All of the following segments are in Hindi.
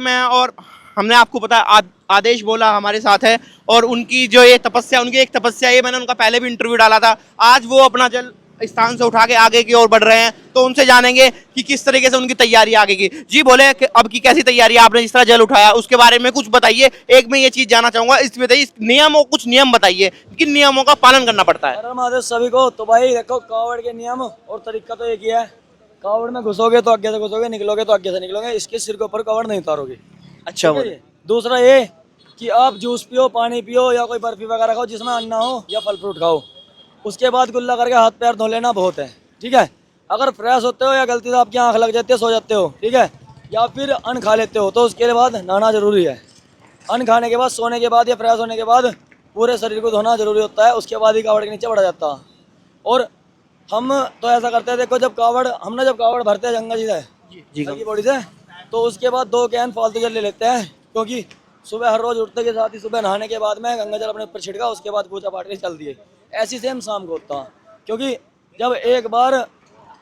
मैं और हमने आपको पता आदेश बोला हमारे साथ है और उनकी जो ये तपस्या उनकी एक तपस्या ये मैंने उनका पहले भी इंटरव्यू डाला था। आज वो अपना जल स्थान से उठा के आगे की ओर बढ़ रहे हैं, तो उनसे जानेंगे कि किस तरीके से उनकी तैयारी आगे की। जी बोले कि अब की कैसी तैयारी, आपने जिस तरह जल उठाया उसके बारे में कुछ बताइए। एक मैं ये चीज जानना चाहूंगा, इसमें बताइए नियमों, कुछ नियम बताइए, किन नियमों का पालन करना पड़ता है। हर महादेव सभी को। तो भाई देखो, कावड़ के नियम और तरीका तो एक ही है। कावड़ में घुसोगे तो आगे से घुसोगे, निकलोगे तो आगे से निकलोगे। इसके सिर के ऊपर कावड़ नहीं उतारोगे। अच्छा ठीक है ये। दूसरा ये कि आप जूस पियो, पानी पियो या कोई बर्फी वगैरह खाओ जिसमें अन्ना हो, या फल फ्रूट खाओ। उसके बाद कुल्ला करके हाथ पैर धो लेना बहुत है। ठीक है। अगर फ्रेश होते हो या गलती से आपकी आंख लग जाती है, सो जाते हो, ठीक है, या फिर अन्न खा लेते हो, तो उसके बाद नहाना जरूरी है। अन्न खाने के बाद, सोने के बाद या फ्रेश होने के बाद पूरे शरीर को धोना जरूरी होता है। उसके बाद ही कावड़ के नीचे बढ़ा जाता है। और हम तो ऐसा करते हैं, देखो, जब कावड़ भरते हैं गंगा जी से, जी बॉडी से, तो उसके बाद 2 कैन फालतू जल ले लेते हैं। क्योंकि सुबह हर रोज उठते के साथ ही सुबह नहाने के बाद में गंगा जल अपने ऊपर छिड़का, उसके बाद पूजा पाठ के चल दिए। ऐसी सेम शाम को होता है। क्योंकि जब एक बार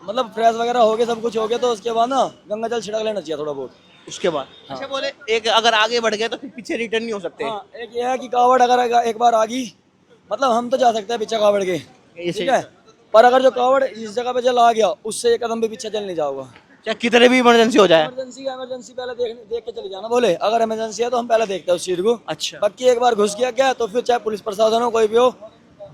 मतलब फ्रेश वगैरह हो गए, सब कुछ हो गया, तो उसके बाद ना गंगा जल छिड़क लेना चाहिए थोड़ा बहुत। उसके बाद हाँ। अच्छा बोले, एक अगर आगे बढ़ गए तो फिर पीछे रिटर्न नहीं हो सकते। हाँ, एक ये है कि कावड़ अगर एक बार आ गई, मतलब हम तो जा सकते हैं पीछे कावड़ के, ठीक है, पर अगर जो कावड़ इस जगह पे जल आ गया, उससे एक कदम भी पीछे चल नहीं जाओगा। चाहे कितने भी इमरजेंसी हो जाए। इमरजेंसी पहले देख के चले जाना। बोले अगर इमरजेंसी है तो हम पहले देखते हैं उस चीज को। अच्छा। बाकी एक बार घुस गया क्या, तो फिर चाहे पुलिस प्रशासन हो, कोई भी हो,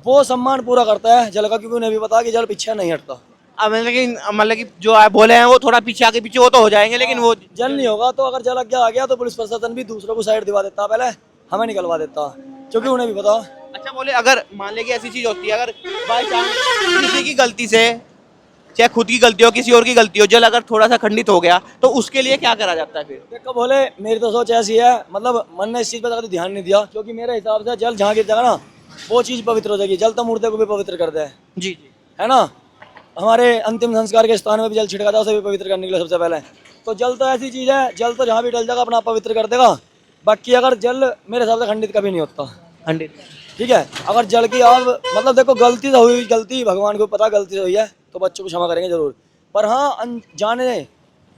वो सम्मान पूरा करता है जल का, क्योंकि उन्हें भी पता कि जल पीछे नहीं हटता। अब मतलब कि जो आप बोले हैं वो थोड़ा पीछे आगे पीछे वो तो हो जाएंगे, लेकिन वो जल नहीं होगा। तो अगर जल आगे आ गया तो पुलिस प्रशासन भी दूसरों को साइड दिवा देता, पहले हमें निकलवा देता, क्योंकि उन्हें भी पता। अच्छा बोले, अगर मान ले कि ऐसी चीज होती है, अगर बाई चांस किसी की गलती से, चाहे खुद की गलती हो किसी और की गलती हो, जल अगर थोड़ा सा खंडित हो गया तो उसके लिए क्या करा जाता है फिर। देखो बोले, मेरी तो सोच ऐसी है, मतलब मन ने इस चीज पर कभी ध्यान नहीं दिया, क्योंकि मेरे हिसाब से जल जहाँ गिर जाएगा ना, वो चीज पवित्र हो जाएगी। जल तो मुर्दे को भी पवित्र कर दे, जी जी। है ना। हमारे अंतिम संस्कार के स्थान में भी जल छिड़का था, उसे भी पवित्र करने के लिए सबसे पहले। तो जल तो ऐसी चीज है, जल तो जहाँ भी डल जाएगा अपना आप पवित्र कर देगा। बाकी अगर जल मेरे हिसाब से खंडित कभी नहीं होता। खंडित, ठीक है। अगर जल की आप मतलब देखो, गलती से हुई, गलती भगवान को पता गलती से हुई है, तो बच्चों को क्षमा करेंगे जरूर। पर हाँ, अनजाने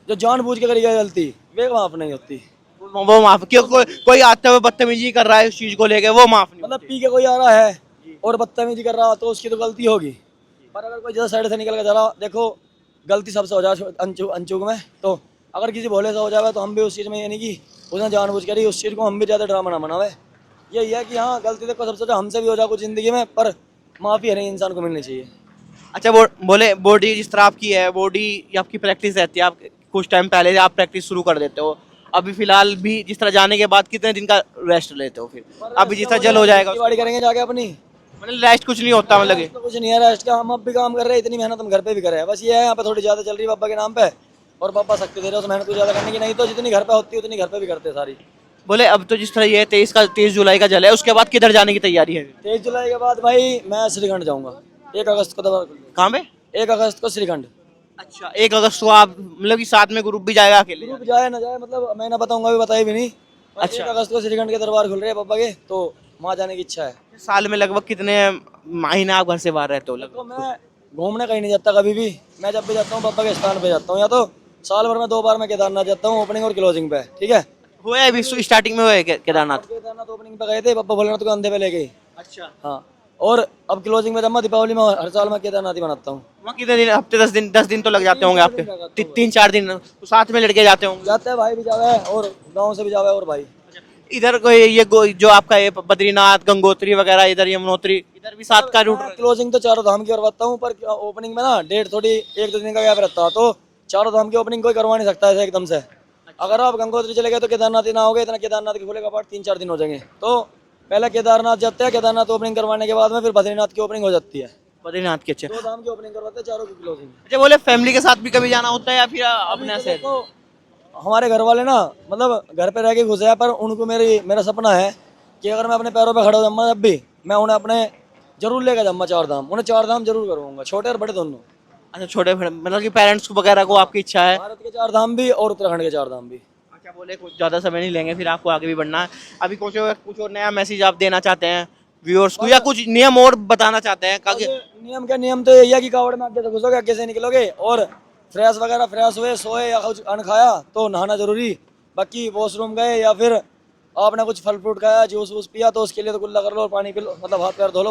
जो जानबूझ के करी गई गलती, वे माफ नहीं होती। वो माफ क्यों, कोई आते हुए बदतमीजी कर रहा है उस चीज को लेके, वो माफ नहीं मतलब होती। पी के कोई आ रहा है और बदतमीजी कर रहा, तो उसकी तो गलती होगी। पर अगर कोई जैसा साइड से निकल के जा रहा, देखो गलती सबसे हो जाए अनचूक में, तो अगर किसी भोले से हो जाए तो हम भी उस चीज़ में, यानी कि उसने जानबूझ करी, उस चीज़ को हम भी ज़्यादा ड्रामा ना बनावे। यही है कि हाँ, गलती देखो सबसे ज़्यादा हमसे भी हो जाए कुछ ज़िंदगी में, पर माफ़ी हर एक इंसान को मिलनी चाहिए। अच्छा बोले, बॉडी जिस तरह आपकी है, बॉडी आपकी प्रैक्टिस रहती है, आप कुछ टाइम पहले आप प्रैक्टिस शुरू कर देते हो, अभी फिलहाल भी जिस तरह जाने के बाद कितने दिन का रेस्ट लेते हो फिर, अभी जिस तरह जल हो जाएगा गाड़ी करेंगे जाके अपनी, मतलब रेस्ट कुछ नहीं होता, मतलब तो कुछ नहीं है रेस्ट का। हम अब भी काम कर रहे हैं, इतनी मेहनत हम घर पे भी कर रहे हैं। बस ये है, यहाँ पे थोड़ी ज़्यादा चल रही है पापा के नाम पे, और पापा शक्ति दे रहे हैं उस मेहनत को ज़्यादा करने की। नहीं तो जितनी घर पे होती है उतनी घर पे भी करते हैं सारी। बोले अब तो जिस तरह ये 23 जुलाई का जल है, उसके बाद किधर जाने की तैयारी है। 23 जुलाई के बाद भाई मैं श्रीखंड जाऊंगा। 1 अगस्त को दबा, कहाँ पे। 1 अगस्त को श्रीखंड। अच्छा, 1 अगस्त को आप मतलब कि साथ में ग्रुप भी जाएगा अकेले। ग्रुप जाए ना जाए, मतलब मैं ना बताऊंगा, भी बताई भी नहीं। अच्छा। 1 अगस्त को श्रीखंड के दरबार खुल रहे हैं पापा के, तो वहाँ जाने की इच्छा है। साल में लगभग कितने महीने आप घर से बाहर रहते हो तो लगभग। मैं घूमने कहीं नहीं जाता कभी भी। मैं जब भी जाता हूँ पापा के स्थान पे जाता हूँ, या तो साल भर में 2 बार मैं केदारनाथ जाता हूँ, ओपनिंग और क्लोजिंग पे। ठीक है। हुआ है अभी स्टार्टिंग में हुआ है केदारनाथ। केदारनाथ ओपनिंग पे गए थे, पापा भोलेनाथ को अंधे पे ले गए। अच्छा। हाँ। और अब क्लोजिंग में जब मैं दीपावली में हर साल मैं केदारनाथ ही बनाता हूँ। वहाँ कितने दिन, हफ्ते 10 दिन तो लग जाते होंगे 3-4 दिन आपके। लगाता हूँ। 3-4 दिन तो साथ में लड़के जाते होंगे। जाते हैं, भाई भी जावे और गाँव से भी जावे, और भाई इधर कोई ये जो आपका ये बद्रीनाथ, गंगोत्री वगैरह, इधर यमुनोत्री, इधर भी साथ का रूट। क्लोजिंग तो चारों धाम की करवाता हूँ, पर ओपनिंग में ना डेट थोड़ी 1-2 दिन का गैप रहता है, तो चारों धाम की ओपनिंग कोई करवा नहीं सकता ऐसे एकदम से। अगर आप गंगोत्री चले गए तो केदारनाथ ही ना हो गए, इतना केदारनाथ के खुलेगा पाठ 3-4 दिन हो जाएंगे। तो पहले केदारनाथ जाते हैं, केदारनाथ ओपनिंग करवाने के बाद में फिर बद्रीनाथ की ओपनिंग हो जाती है। बद्रीनाथ के। अच्छा। 2 धाम की ओपनिंग करवाते हैं, चारों की क्लोजिंग। अच्छा बोले, फैमिली के साथ भी कभी जाना होता है या फिर अपने से। तो हमारे घर वाले ना, मतलब घर पे रह के घुसे हैं, पर उनको मेरा सपना है कि अगर मैं अपने पैरों पे खड़ा हो जाऊंगा, जब भी मैं उन्हें अपने जरूर लेकर जाऊंगा 4 धाम। उन्हें 4 धाम जरूर करूंगा, छोटे और बड़े दोनों। अच्छा, छोटे मतलब कि पेरेंट्स वगैरह को आपकी इच्छा है। भारत के 4 धाम भी और उत्तराखंड के 4 धाम भी। अच्छा बोले, कुछ ज़्यादा समय नहीं लेंगे, फिर आपको आगे भी बढ़ना है। अभी कुछ और नया मैसेज आप देना चाहते हैं व्यूअर्स को, या कुछ नियम और बताना चाहते हैं नियम क्या, नियम तो यही है कि कावड़ में आगे से घुसोगे, आगे से निकलोगे, और फ्रेश हुए, सोए या कुछ अन्न खाया तो नहाना जरूरी। बाकी वॉशरूम गए या फिर आपने कुछ फल फ्रूट खाया, जूस वूस पिया, तो उसके लिए तो कुल्ला कर लो और पानी पी लो, मतलब हाथ पैर धो लो।